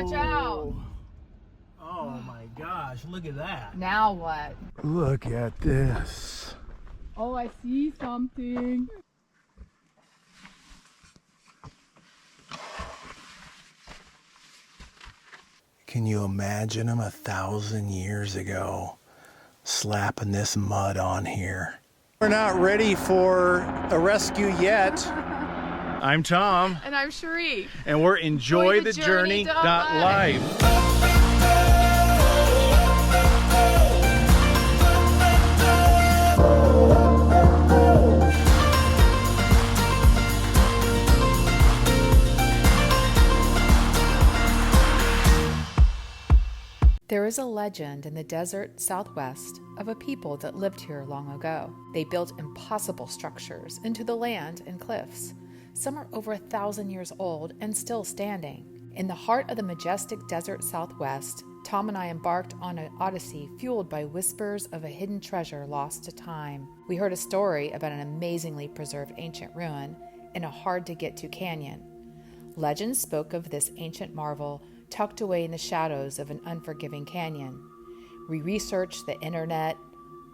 watch out. Oh my gosh, look at that. Now what? Look at this. Oh, I see something. Can you imagine them 1,000 years ago slapping this mud on here? We're not ready for a rescue yet. I'm Tom. And I'm Cherie. And we're EnjoyTheJourney.Life. There is a legend in the desert southwest of a people that lived here long ago. They built impossible structures into the land and cliffs. Some are over 1,000 years old and still standing. In the heart of the majestic desert southwest, Tom and I embarked on an odyssey fueled by whispers of a hidden treasure lost to time. We heard a story about an amazingly preserved ancient ruin in a hard-to-get-to canyon. Legends spoke of this ancient marvel tucked away in the shadows of an unforgiving canyon. We researched the internet,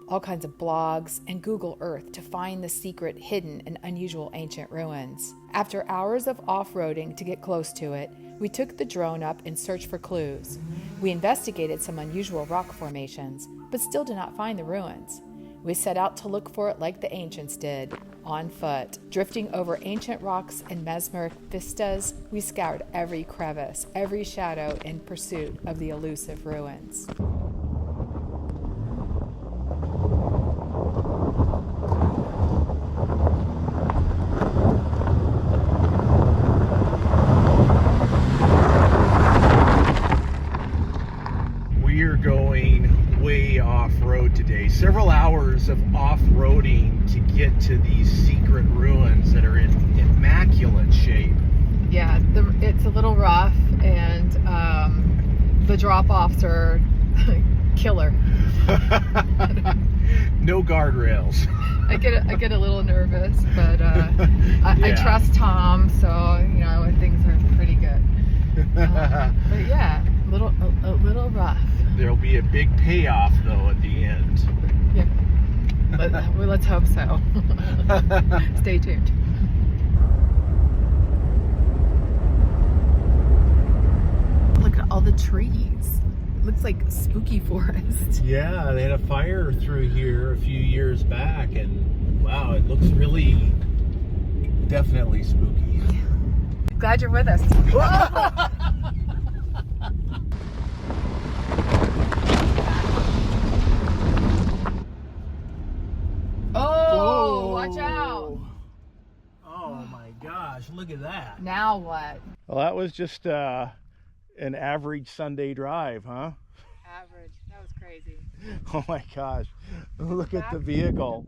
all kinds of blogs, and Google Earth to find the secret hidden and unusual ancient ruins. After hours of off-roading to get close to it, we took the drone up in search for clues. We investigated some unusual rock formations, but still did not find the ruins. We set out to look for it like the ancients did, on foot. Drifting over ancient rocks and mesmeric vistas, we scoured every crevice, every shadow in pursuit of the elusive ruins. We're going way off-road today. Several hours of off-roading to get to these secret ruins that are in immaculate shape. Yeah, it's a little rough, and the drop-offs are killer. No guardrails. I get a little nervous, but I trust Tom, so you know things are pretty good. But yeah, a little rough. There'll be a big payoff though at the end. Yeah, let's hope so. Stay tuned. Look at all the trees. It looks like spooky forest. Yeah, they had a fire through here a few years back, and wow, it looks really, definitely spooky. Yeah. Glad you're with us. Oh, watch out. Oh my gosh, look at that. Now what? Well, that was just an average Sunday drive, huh? Average. That was crazy. Oh my gosh, look at the vehicle.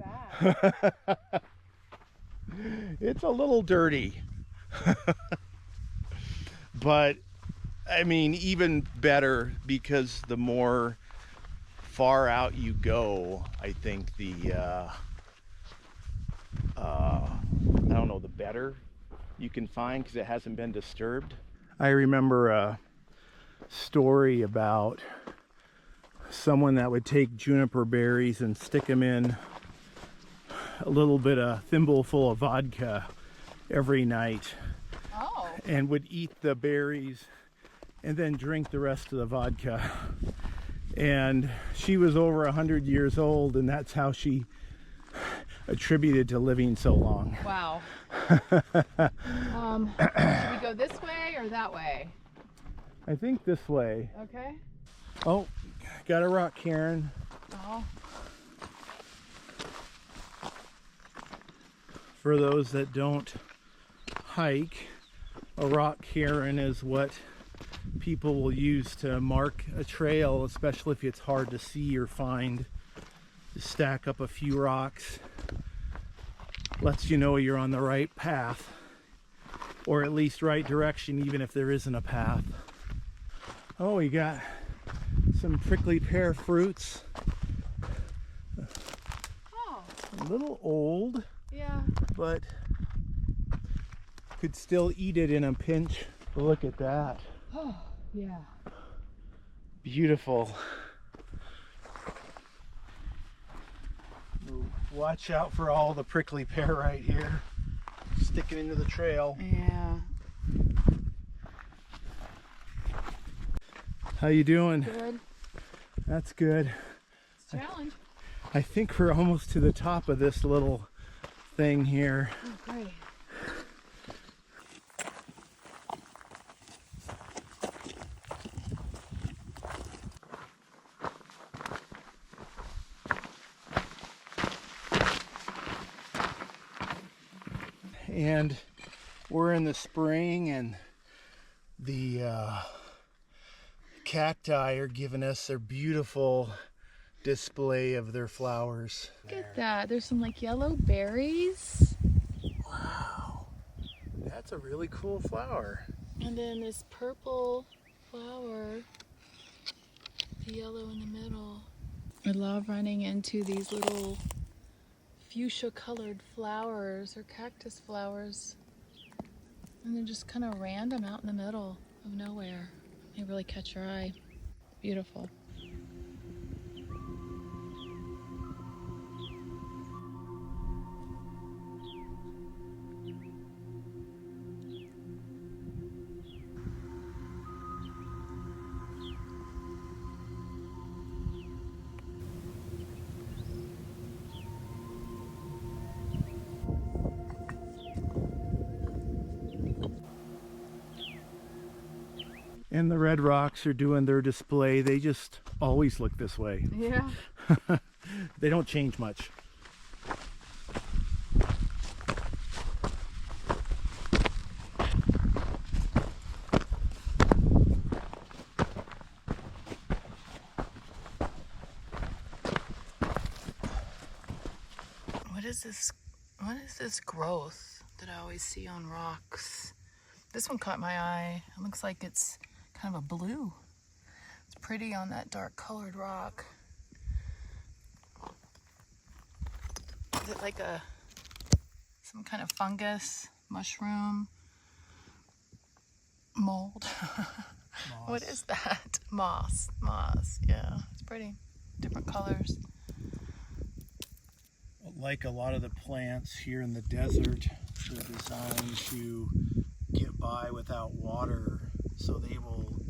It's a little dirty. But I mean, even better, because the more far out you go, I think the I don't know, the better you can find, because it hasn't been disturbed. I remember a story about someone that would take juniper berries and stick them in a little bit of thimbleful of vodka every night. Oh. And would eat the berries and then drink the rest of the vodka. And she was over 100 years old, and that's how she attributed to living so long. Wow. Should we go this way or that way? I think this way. Okay. Oh, got a rock cairn. Oh. For those that don't hike, a rock cairn is what people will use to mark a trail, especially if it's hard to see or find. Just stack up a few rocks, lets you know you're on the right path, or at least right direction, even if there isn't a path. Oh, we got some prickly pear fruits. Oh. A little old. Yeah. But could still eat it in a pinch. Look at that. Yeah. Beautiful. Watch out for all the prickly pear right here, sticking into the trail. Yeah. How you doing? Good. That's good. It's a challenge. I think we're almost to the top of this little thing here. Oh, great. And we're in the spring, and the cacti are giving us their beautiful display of their flowers. Look at that. There's some like yellow berries. Wow, that's a really cool flower. And then this purple flower, the yellow in the middle. I love running into these little fuchsia colored flowers or cactus flowers. And they're just kind of random out in the middle of nowhere. They really catch your eye. Beautiful. And the red rocks are doing their display. They just always look this way. Yeah. They don't change much. What is this growth that I always see on rocks? This one caught my eye. It looks like it's kind of a blue. It's pretty on that dark colored rock. Is it like some kind of fungus, mushroom, mold? What is that? Moss. Yeah, it's pretty. Different colors. Like a lot of the plants here in the desert, they're designed to get by without water, so they will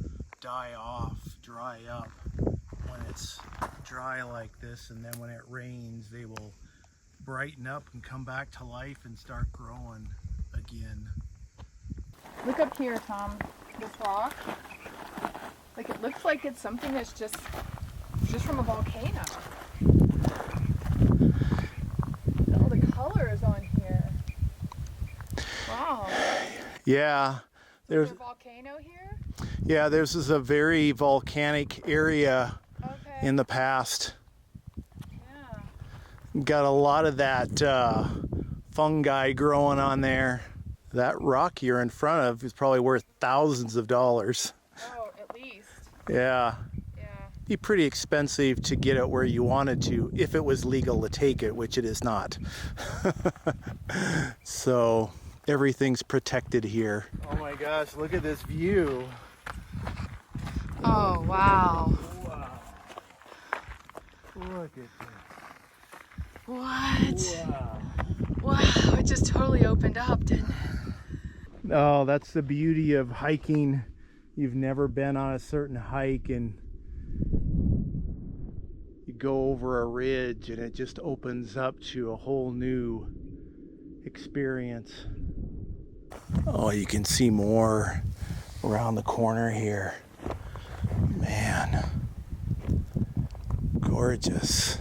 die off, dry up when it's dry like this, and then when it rains they will brighten up and come back to life and start growing again. Look up here, Tom. This rock. Like, it looks like it's something that's just from a volcano. All the colors on here. Wow. Yeah, There's a volcano here? yeah, this is a very volcanic area in the past. Yeah. Got a lot of that fungi growing on there. That rock you're in front of is probably worth thousands of dollars. Oh, at least. Yeah. Yeah. Be pretty expensive to get it where you wanted to, if it was legal to take it, which it is not. So everything's protected here. Oh my gosh, look at this view. Oh, wow. Wow. Look at this. What? Wow. Wow, it just totally opened up, didn't it? Oh, that's the beauty of hiking. You've never been on a certain hike and you go over a ridge and it just opens up to a whole new experience. Oh, you can see more around the corner here. Man, gorgeous.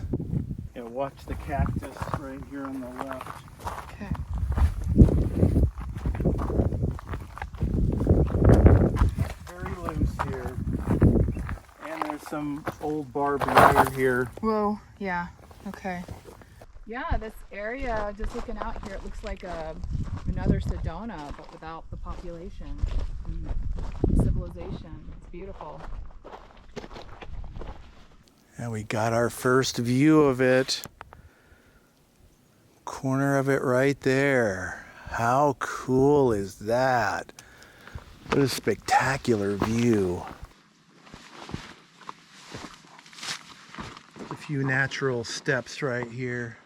Yeah, watch the cactus right here on the left. Okay. Very loose here. And there's some old barbed wire here. Whoa, yeah, okay. Yeah, this area, just looking out here, it looks like another Sedona, but without the population and civilization. It's beautiful. And we got our first view of it. Corner of it right there. How cool is that? What a spectacular view. A few natural steps right here.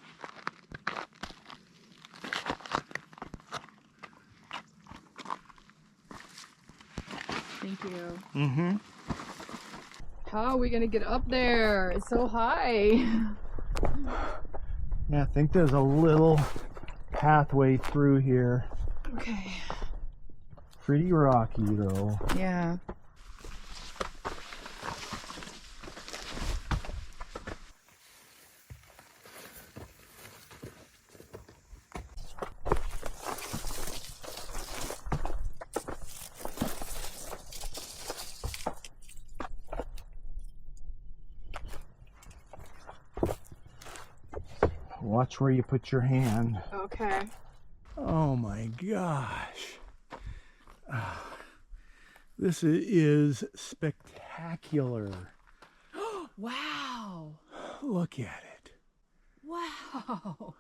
Thank you. Mm-hmm. How are we gonna get up there? It's so high. Yeah, I think there's a little pathway through here. Okay. Pretty rocky though. Yeah. Watch where you put your hand. Okay. Oh my gosh. This is spectacular. Wow. Look at it. Wow.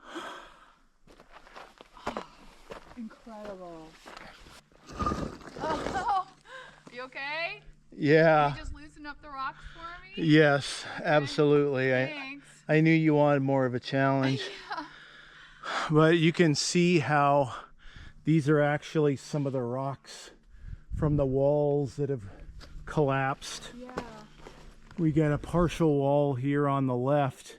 Incredible. Oh, you okay? Yeah. Can you just loosen up the rocks for me? Yes, absolutely. Thanks. I knew you wanted more of a challenge. Yeah. But you can see how these are actually some of the rocks from the walls that have collapsed. Yeah. We got a partial wall here on the left.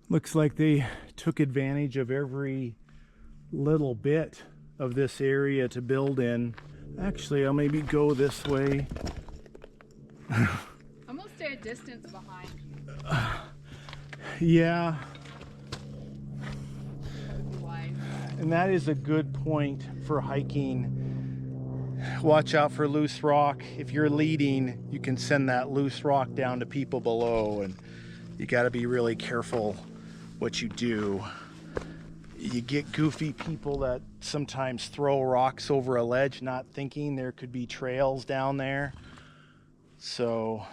Looks like they took advantage of every little bit of this area to build in. Actually, I'll maybe go this way. I'm gonna stay a distance behind you. Yeah. That would be wise. And that is a good point for hiking. Watch out for loose rock. If you're leading, you can send that loose rock down to people below, and you got to be really careful what you do. You get goofy people that sometimes throw rocks over a ledge not thinking there could be trails down there. So,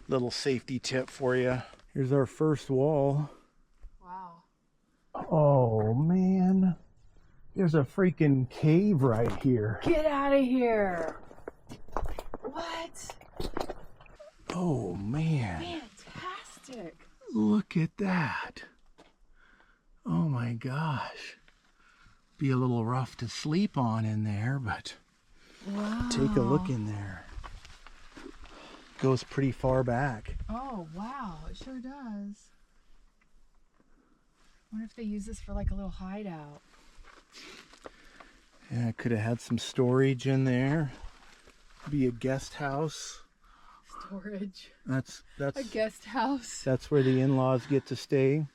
little safety tip for you. Here's our first wall. Wow. Oh man, there's a freaking cave right here. Get out of here. What? Oh man, Fantastic. look at that. Oh my gosh. Be a little rough to sleep on in there, but Wow. take a look in there. Goes pretty far back. Oh, wow. It sure does. I wonder if they use this for like a little hideout. Yeah, could have had some storage in there. Be a guest house. Storage. That's A guest house. that's where the in-laws get to stay.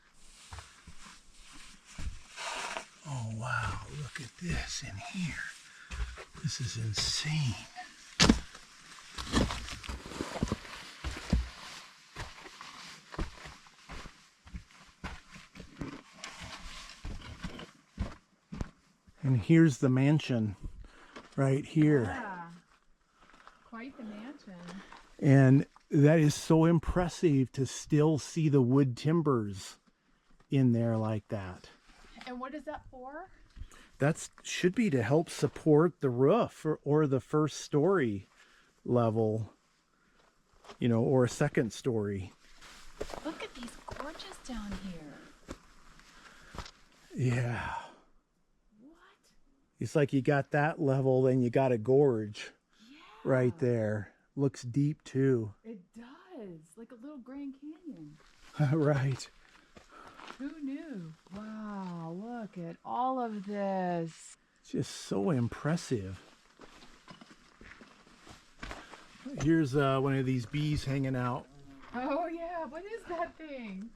Oh wow, look at this in here. This is insane. And here's the mansion right here. Yeah. Quite the mansion. And that is so impressive to still see the wood timbers in there like that. And what is that for? That should be to help support the roof or the first story level, you know, or a second story. Look at these gorges down here. Yeah. What? It's like you got that level, then you got a gorge right there. Looks deep too. It does. Like a little Grand Canyon. Right. Who knew? Wow, look at all of this. Just so impressive. Here's one of these bees hanging out. Oh yeah, what is that thing?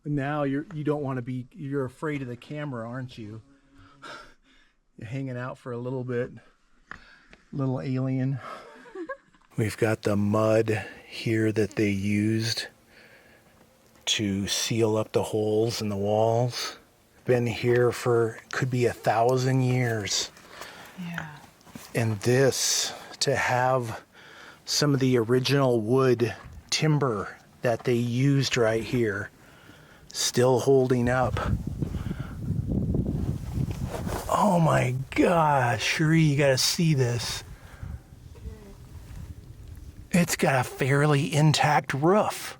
Now you don't want to be, you're afraid of the camera, aren't you? You're hanging out for a little bit. Little alien. We've got the mud here that they used to seal up the holes in the walls. Been here for, could be 1,000 years. Yeah. And this, to have some of the original wood timber that they used right here, still holding up. Oh my gosh, Cherie, you gotta see this. It's got a fairly intact roof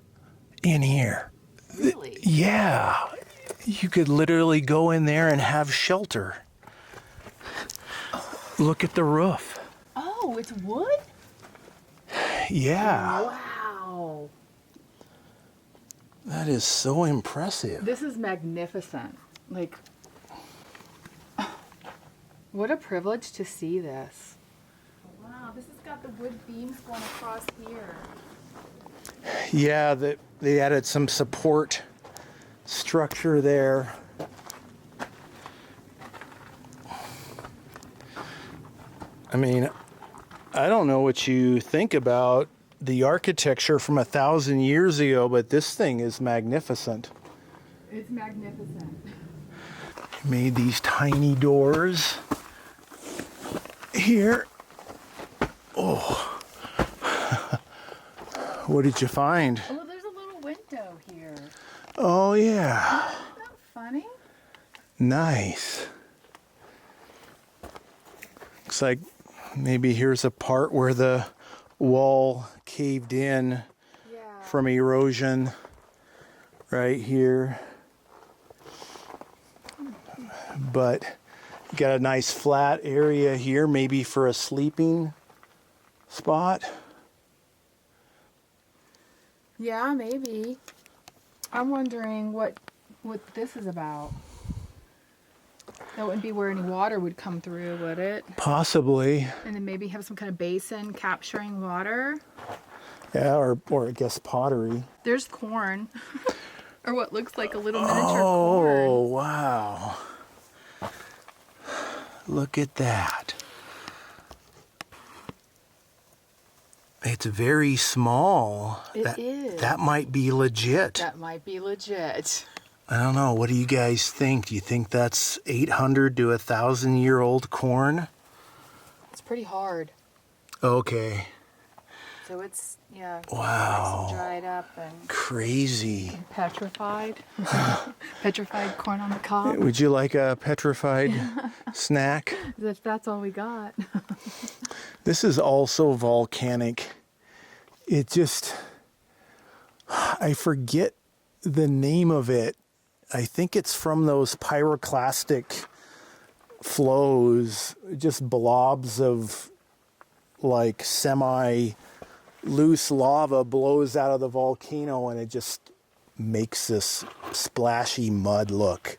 in here. Really? Yeah, you could literally go in there and have shelter. Look at the roof. Oh, it's wood? Yeah, Wow. that is so impressive. This is magnificent. Like, what a privilege to see this. Wow, this has got the wood beams going across here. Yeah, they added some support structure there. I mean, I don't know what you think about the architecture from 1,000 years ago, but this thing is magnificent. It's magnificent. Made these tiny doors here. Oh, what did you find? Oh, there's a little window here. Oh yeah, Isn't that funny? nice. Looks like maybe here's a part where the wall caved in Yeah. from erosion right here. But you got a nice flat area here, maybe for a sleeping spot. Yeah, maybe. I'm wondering what this is about. That wouldn't be where any water would come through, would it? Possibly. And then maybe have some kind of basin capturing water. Yeah, or I guess pottery. There's corn. Or what looks like a little miniature Oh, corn. wow. Look at that. It's very small. It is. That might be legit. That might be legit. I don't know. What do you guys think? Do you think that's 800 to 1,000-year-old corn? It's pretty hard. Okay. So it's, yeah. Wow. Nice and dried up and Crazy. petrified. Petrified corn on the cob. Would you like a petrified snack? As if that's all we got. This is also volcanic. It just, I forget the name of it. I think it's from those pyroclastic flows, just blobs of like semi-loose lava blows out of the volcano and it just makes this splashy mud look.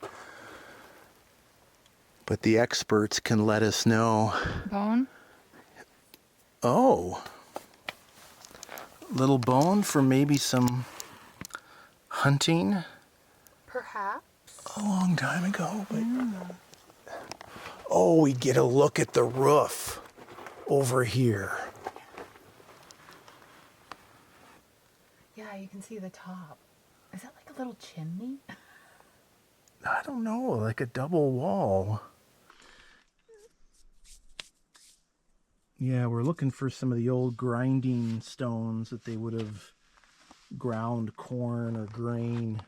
But the experts can let us know. Bone? Oh, little bone for maybe some hunting Perhaps. a long time ago. But oh, we get a look at the roof over here. Yeah, you can see the top. Is that like a little chimney? I don't know, like a double wall. Yeah, we're looking for some of the old grinding stones that they would have ground corn or grain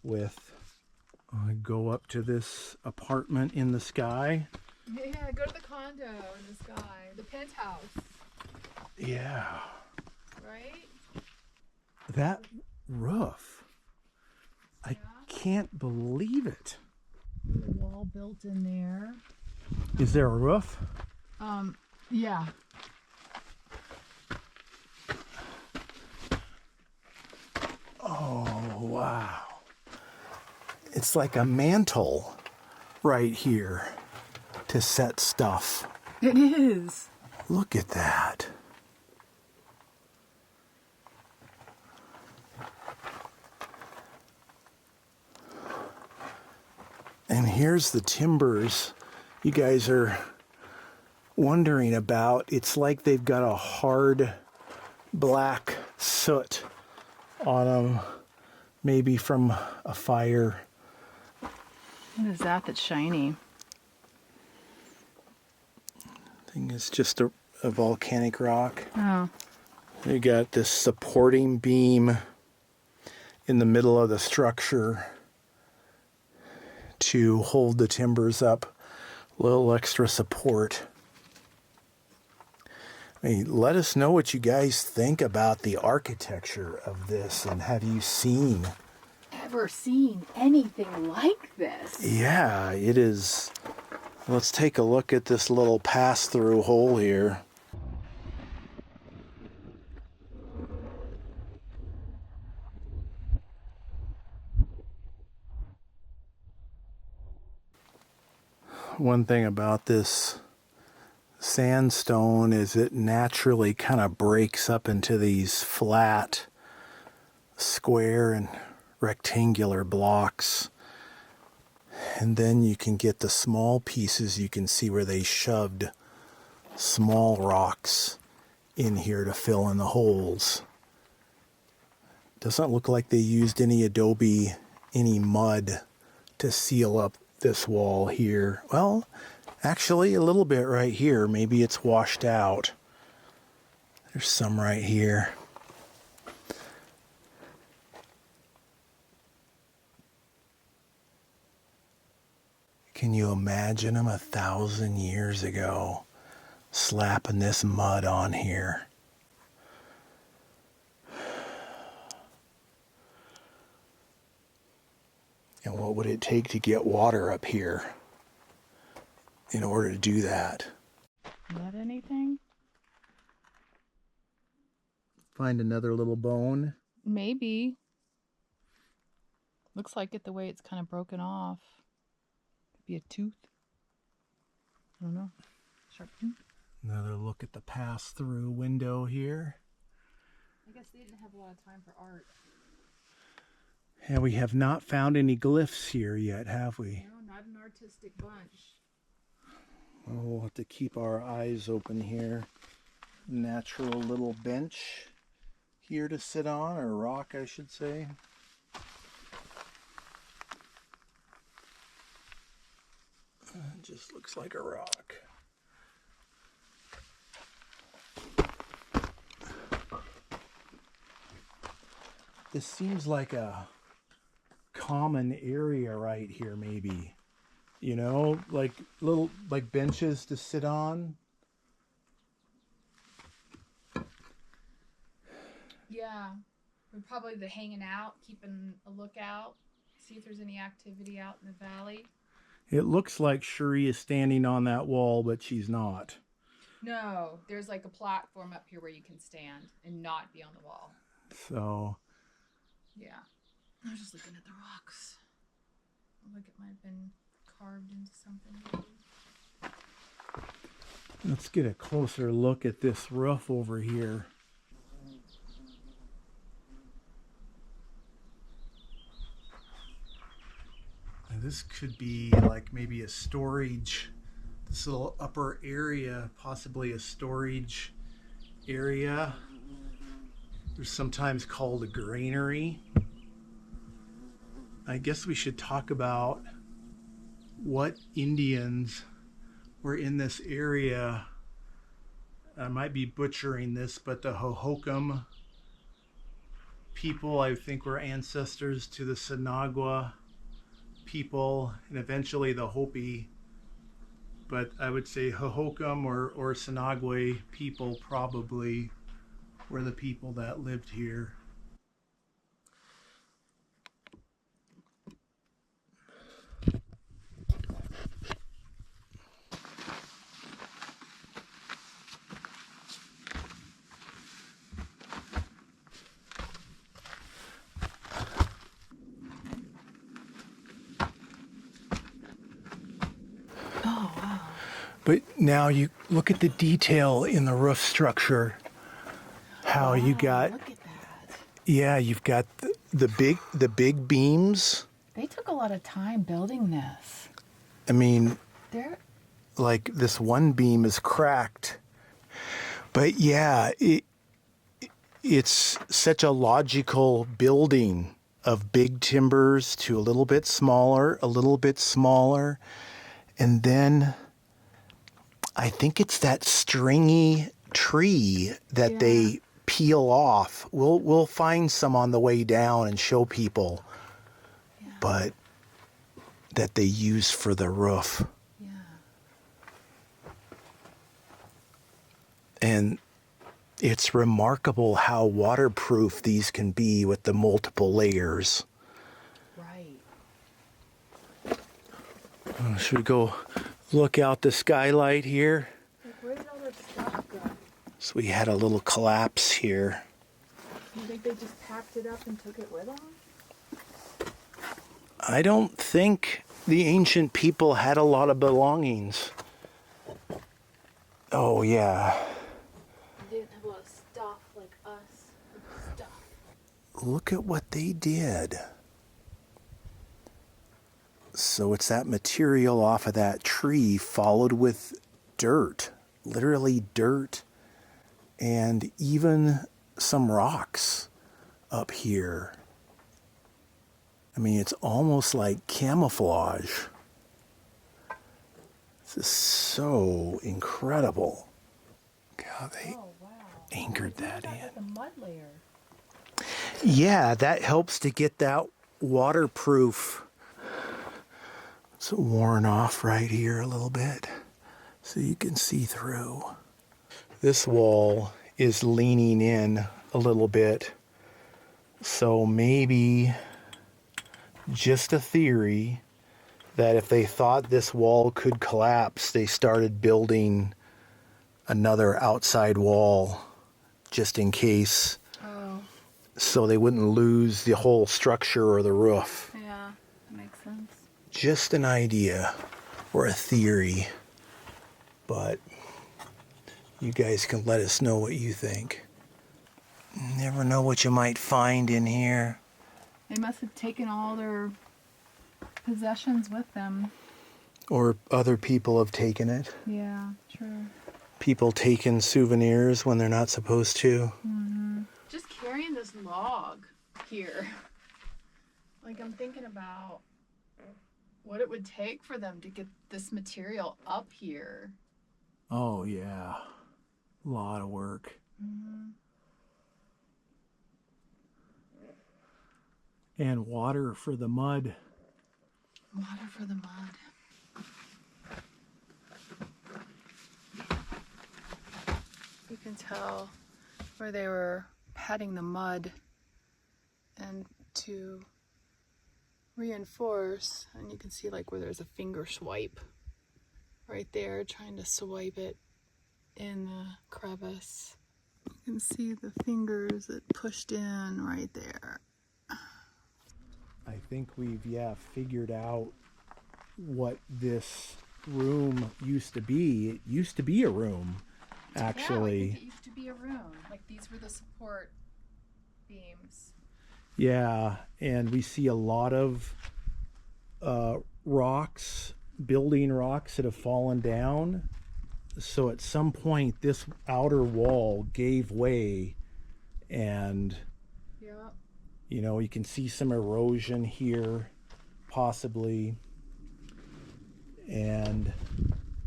with. I go up to this apartment in the sky. Yeah, go to the condo in the sky. The penthouse, Yeah, right? that roof. I can't believe it. The wall built in there. Is there a roof? Yeah. Oh, wow. It's like a mantle right here to set stuff. It is. Look at that. And here's the timbers you guys are wondering about. It's like they've got a hard black soot on them, maybe from a fire. What is that that's shiny? I think it's just a volcanic rock. Oh. They got this supporting beam in the middle of the structure to hold the timbers up A little extra support. I mean, let us know what you guys think about the architecture of this, and have you seen Ever seen anything like this? Yeah, it is. Let's take a look at this little pass-through hole here. One thing about this sandstone is it naturally kind of breaks up into these flat, square and rectangular blocks. And then you can get the small pieces. You can see where they shoved small rocks in here to fill in the holes. Doesn't look like they used any Adobe, any mud to seal up this wall here. Well, actually a little bit right here. Maybe it's washed out. There's some right here. Can you imagine them 1,000 years ago slapping this mud on here? And what would it take to get water up here in order to do that? Is that anything? Find another little bone. Maybe. Looks like it the way it's kind of broken off. Could be a tooth. I don't know. Sharp tooth. Another look at the pass-through window here. I guess they didn't have a lot of time for art. And we have not found any glyphs here yet, have we? No, not an artistic bunch. Well, we'll have to keep our eyes open here. Natural little bench here to sit on, or rock, I should say. It just looks like a rock. This seems like a common area right here, maybe. You know, like little benches to sit on. Yeah. We're probably the hanging out, keeping a lookout, see if there's any activity out in the valley. It looks like Shuri is standing on that wall, but she's not. No, there's like a platform up here where you can stand and not be on the wall. So, yeah. I was just looking at the rocks. Looked like it might have been carved into something. Maybe. let's get a closer look at this roof over here. And this could be like maybe a storage, this little upper area, possibly a storage area. They're sometimes called a granary. I guess we should talk about what Indians were in this area. I might be butchering this, but the Hohokam people, I think, were ancestors to the Sinagua people and eventually the Hopi. But I would say Hohokam or Sinagua people probably were the people that lived here. Oh, wow. But now you look at the detail in the roof structure. How you got, Look at that. yeah, you've got the big beams. They took a lot of time building this. I mean, They're like this one beam is cracked. But yeah, it's such a logical building of big timbers to a little bit smaller, and then I think it's that stringy tree that they peel off. We'll find some on the way down and show people, but that they use for the roof. yeah. And it's remarkable how waterproof these can be with the multiple layers. Right. Should we go look out the skylight here? Like, where did all their stuff go? So we had a little collapse here. You think they just packed it up and took it with them? I don't think the ancient people had a lot of belongings. Oh, yeah. They didn't have a lot of stuff like us. Stuff. Look at what they did. So it's that material off of that tree followed with dirt. Literally dirt. And even some rocks up here. I mean, it's almost like camouflage. This is so incredible. How they anchored that in. The mud layer. Yeah, that helps to get that waterproof. It's worn off right here a little bit so you can see through. This wall is leaning in a little bit. So maybe just a theory that if they thought this wall could collapse, they started building another outside wall just in case. Oh. So they wouldn't lose the whole structure or the roof. Yeah, that makes sense. Just an idea or a theory, but you guys can let us know what you think. Never know what you might find in here. They must have taken all their possessions with them. Or other people have taken it. Yeah, true. People taking souvenirs when they're not supposed to. Mm-hmm. Just carrying this log here. Like, I'm thinking about what it would take for them to get this material up here. Oh, yeah. A lot of work. Mm-hmm. And water for the mud. Water for the mud. You can tell where they were patting the mud and to reinforce, and you can see like where there's a finger swipe right there, trying to swipe it in the crevice. You can see the fingers that pushed in right there. I think we've, figured out what this room used to be. It used to be a room, actually. Yeah, I think it used to be a room. Like, these were the support beams. Yeah, and we see a lot of rocks, building rocks that have fallen down. So at some point, this outer wall gave way, and you can see some erosion here, possibly. And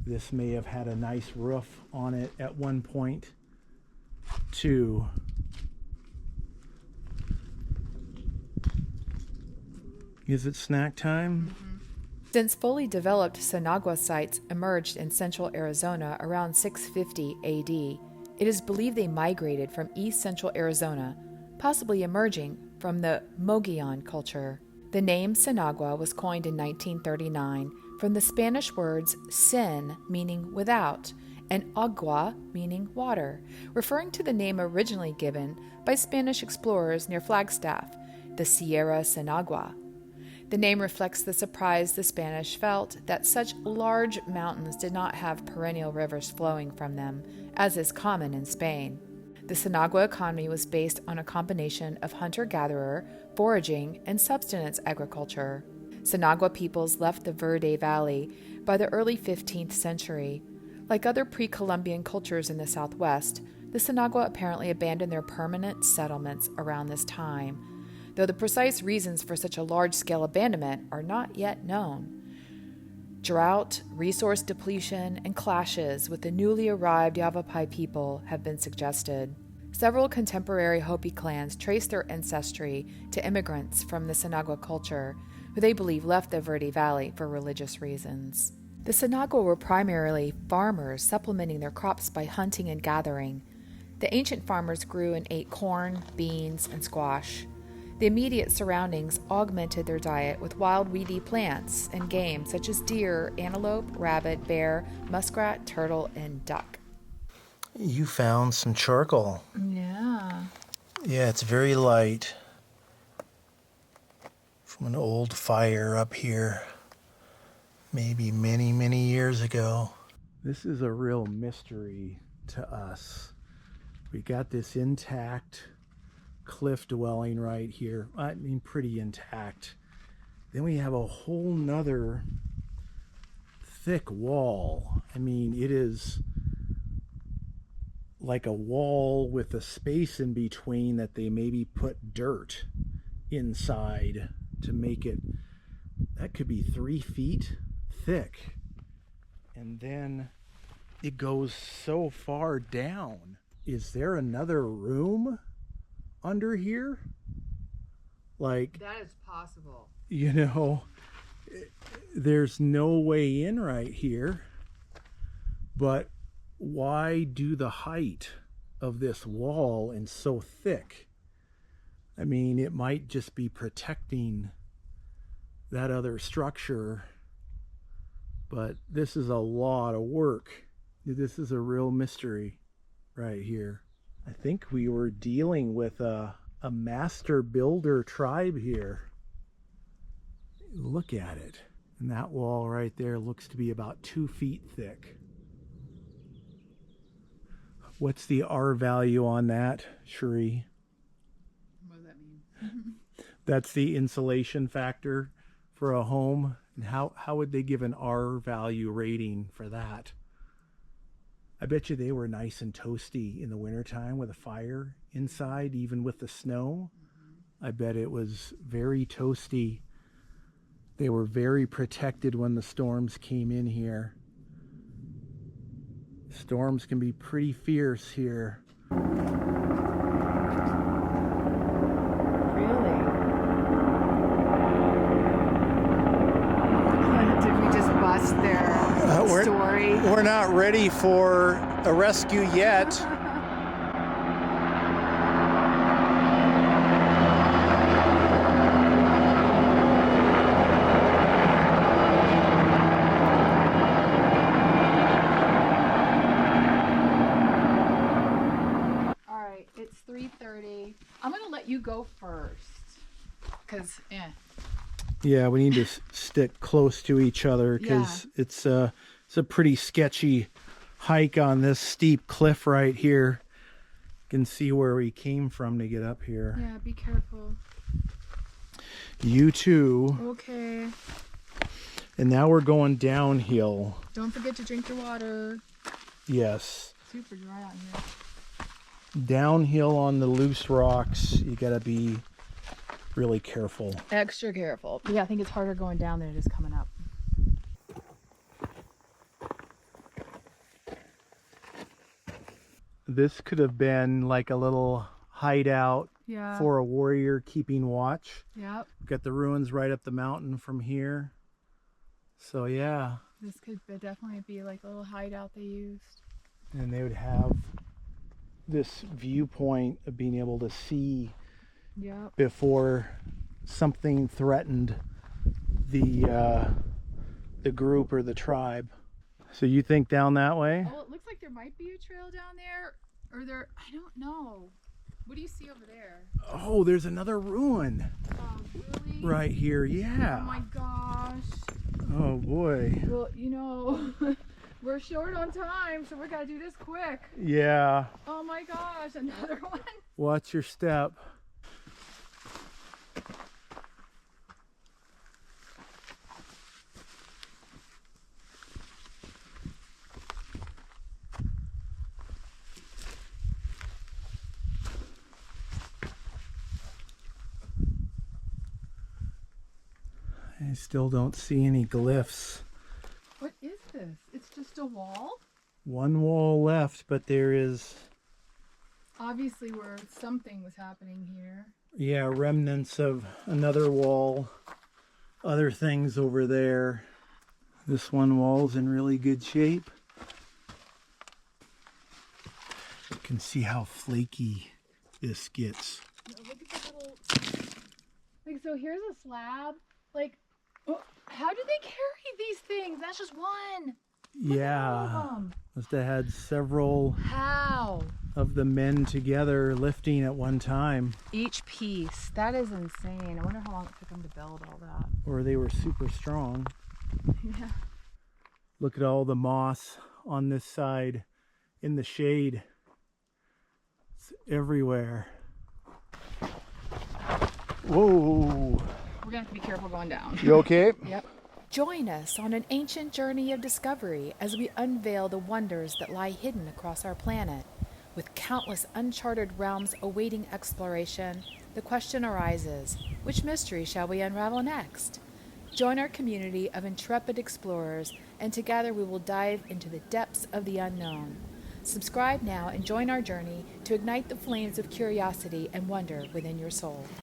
this may have had a nice roof on it at one point, too. Is it snack time? Mm-hmm. Since fully developed Sinagua sites emerged in central Arizona around 650 AD, it is believed they migrated from east central Arizona, possibly emerging from the Mogollon culture. The name Sinagua was coined in 1939 from the Spanish words sin, meaning without, and agua, meaning water, referring to the name originally given by Spanish explorers near Flagstaff, the Sierra Sinagua. The name reflects the surprise the Spanish felt that such large mountains did not have perennial rivers flowing from them, as is common in Spain. The Sinagua economy was based on a combination of hunter-gatherer, foraging, and subsistence agriculture. Sinagua peoples left the Verde Valley by the early 15th century. Like other pre-Columbian cultures in the Southwest, the Sinagua apparently abandoned their permanent settlements around this time, though the precise reasons for such a large-scale abandonment are not yet known. Drought, resource depletion, and clashes with the newly arrived Yavapai people have been suggested. Several contemporary Hopi clans trace their ancestry to immigrants from the Sinagua culture, who they believe left the Verde Valley for religious reasons. The Sinagua were primarily farmers supplementing their crops by hunting and gathering. The ancient farmers grew and ate corn, beans, and squash. The immediate surroundings augmented their diet with wild weedy plants and game such as deer, antelope, rabbit, bear, muskrat, turtle, and duck. You found some charcoal. Yeah. Yeah, it's very light. From an old fire up here. Maybe many, many years ago. This is a real mystery to us. We got this intact cliff dwelling right here. I mean, pretty intact. Then we have a whole nother thick wall. I mean, it is like a wall with a space in between that they maybe put dirt inside to make it, that could be 3 feet thick. And then it goes so far down. Is there another room under here? Like, That is possible. you know, there's no way in right here. But why do the height of this wall and so thick? I mean, it might just be protecting that other structure, but this is a lot of work. This is a real mystery right here. I think we were dealing with a master builder tribe here. Look at it. And that wall right there looks to be about 2 feet thick. What's the R value on that, Cherie? What does that mean? That's the insulation factor for a home. And how would they give an R value rating for that? I bet you they were nice and toasty in the wintertime with a fire inside, even with the snow. I bet it was very toasty. They were very protected when the storms came in here. Storms can be pretty fierce here. Really? Did we just bust their story? We're not ready for a rescue yet. It's 3:30. I'm gonna let you go first, cause Yeah, we need to stick close to each other because it's a pretty sketchy hike on this steep cliff right here. You can see where we came from to get up here. yeah, be careful. You too. Okay. And now we're going downhill. Don't forget to drink your water. Yes. Super dry out here. Downhill on the loose rocks, you gotta be really careful. Extra careful. Yeah, I think it's harder going down than it is coming up. This could have been like a little hideout for a warrior keeping watch. Yep. Got the ruins right up the mountain from here. So yeah. This could definitely be like a little hideout they used. And they would have this viewpoint of being able to see before something threatened the group or the tribe. So you think down that way? Oh, it looks like there might be a trail down there, or there. I don't know. What do you see over there? Oh, there's another ruin. Oh, really? Right here, yeah. Oh my gosh. Oh boy. Well, you know, we're short on time, so we gotta do this quick. Yeah. Oh my gosh, another one. Watch your step. I still don't see any glyphs. What is this? It's just a wall? One wall left, but there is... Obviously where something was happening here. Yeah, remnants of another wall. Other things over there. This one wall's in really good shape. You can see how flaky this gets. Look at the little... Like, so here's a slab. Like, how do they carry these things? That's just one. Yeah. Must have had several How? of the men together lifting at one time. Each piece. That is insane. I wonder how long it took them to build all that. Or they were super strong. Yeah. Look at all the moss on this side in the shade. It's everywhere. Whoa. We're gonna have to be careful going down. You okay? Yep. Join us on an ancient journey of discovery as we unveil the wonders that lie hidden across our planet. With countless uncharted realms awaiting exploration, the question arises, which mystery shall we unravel next? Join our community of intrepid explorers, and together we will dive into the depths of the unknown. Subscribe now and join our journey to ignite the flames of curiosity and wonder within your soul.